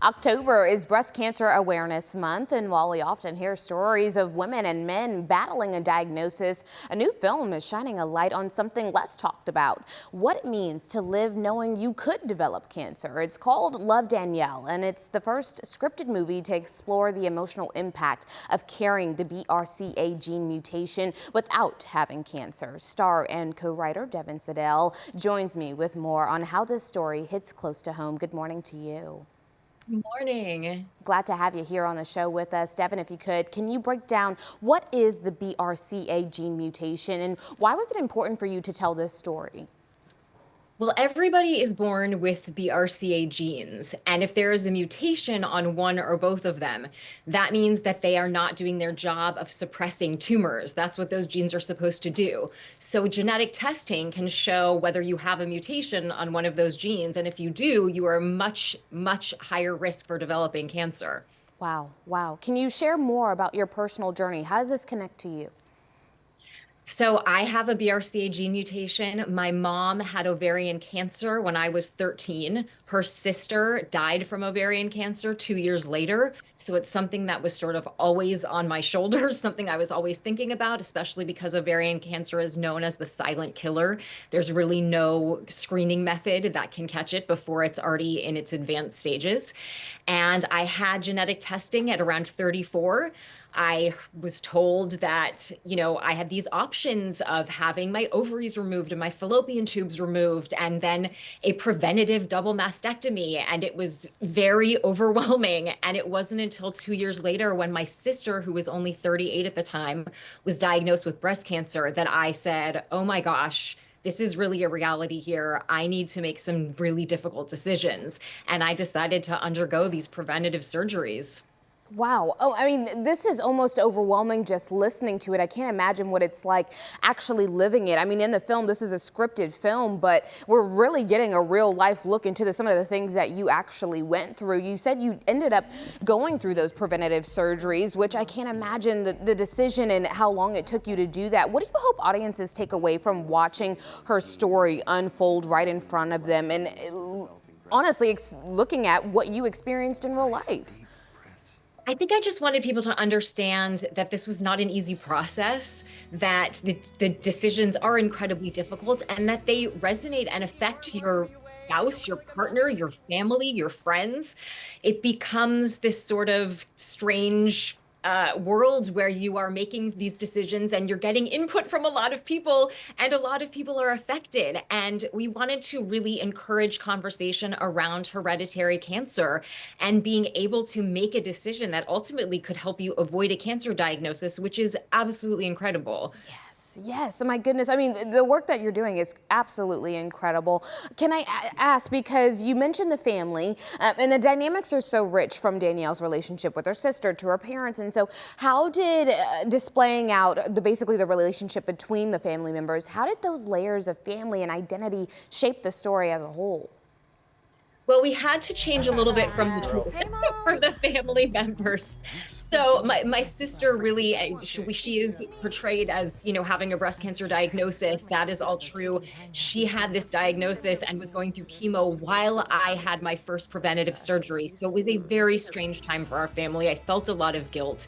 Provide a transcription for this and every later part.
October is Breast Cancer Awareness Month, and while we often hear stories of women and men battling a diagnosis, a new film is shining a light on something less talked about: what it means to live knowing you could develop cancer. It's called Love, Danielle, and it's the first scripted movie to explore the emotional impact of carrying the BRCA gene mutation without having cancer. Star and co-writer Devin Sidell joins me with more on how this story hits close to home. Good morning to you. Good morning. Glad to have you here on the show with us. Devin, if you could, can you break down what is the BRCA gene mutation and why was it important for you to tell this story? Well, everybody is born with BRCA genes, and if there is a mutation on one or both of them, that means that they are not doing their job of suppressing tumors. That's what those genes are supposed to do. So genetic testing can show whether you have a mutation on one of those genes, and if you do, you are much, much higher risk for developing cancer. Wow, wow. Can you share more about your personal journey? How does this connect to you? So I have a BRCA gene mutation. My mom had ovarian cancer when I was 13. Her sister died from ovarian cancer 2 years later. So it's something that was sort of always on my shoulders, something I was always thinking about, especially because ovarian cancer is known as the silent killer. There's really no screening method that can catch it before it's already in its advanced stages. And I had genetic testing at around 34. I was told that, I had these options of having my ovaries removed and my fallopian tubes removed, and then a preventative double mastectomy. And it was very overwhelming. And it wasn't until 2 years later, when my sister, who was only 38 at the time, was diagnosed with breast cancer, that I said, oh my gosh, this is really a reality here. I need to make some really difficult decisions. And I decided to undergo these preventative surgeries. Wow. Oh, I mean, this is almost overwhelming just listening to it. I can't imagine what it's like actually living it. I mean, in the film, this is a scripted film, but we're really getting a real life look into some of the things that you actually went through. You said you ended up going through those preventative surgeries, which I can't imagine the decision and how long it took you to do that. What do you hope audiences take away from watching her story unfold right in front of them and honestly looking at what you experienced in real life? I think I just wanted people to understand that this was not an easy process, that the decisions are incredibly difficult, and that they resonate and affect your spouse, your partner, your family, your friends. It becomes this sort of strange world where you are making these decisions and you're getting input from a lot of people, and a lot of people are affected. And we wanted to really encourage conversation around hereditary cancer and being able to make a decision that ultimately could help you avoid a cancer diagnosis, which is absolutely incredible. Yes, oh my goodness. I mean, the work that you're doing is absolutely incredible. Can I ask, because you mentioned the family, and the dynamics are so rich, from Danielle's relationship with her sister to her parents, and so how did displaying out basically the relationship between the family members, how did those layers of family and identity shape the story as a whole? Well, we had to change a little bit from for the family members. So my sister really, she is portrayed as, having a breast cancer diagnosis. That is all true. She had this diagnosis and was going through chemo while I had my first preventative surgery. So it was a very strange time for our family. I felt a lot of guilt.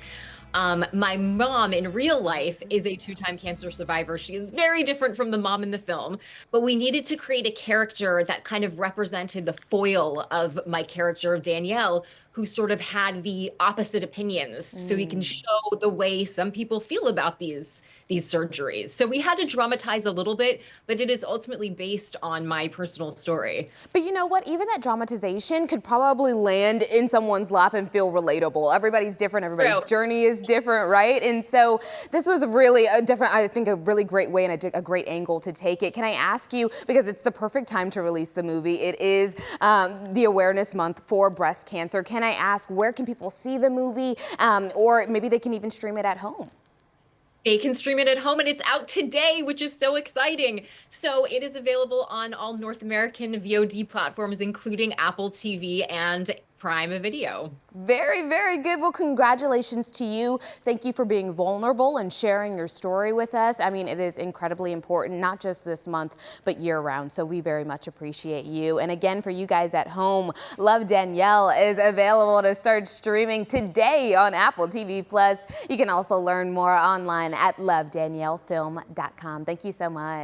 My mom in real life is a two-time cancer survivor. She is very different from the mom in the film, but we needed to create a character that kind of represented the foil of my character of Danielle, who sort of had the opposite opinions. So we can show the way some people feel about these surgeries. So we had to dramatize a little bit, but it is ultimately based on my personal story. But you know what? Even that dramatization could probably land in someone's lap and feel relatable. Everybody's different. Everybody's journey is different, right? And so this was really a different, I think, a really great way and a great angle to take it. Can I ask you, because it's the perfect time to release the movie, it is the awareness month for breast cancer. Can I ask, where can people see the movie, or maybe they can even stream it at home? They can stream it at home, and it's out today, which is so exciting. So it is available on all North American VOD platforms, including Apple TV and Prime Video. Very, very good. Well, congratulations to you. Thank you for being vulnerable and sharing your story with us. I mean, it is incredibly important, not just this month, but year round. So we very much appreciate you. And again, for you guys at home, Love Danielle is available to start streaming today on Apple TV+. You can also learn more online at lovedaniellefilm.com. Thank you so much.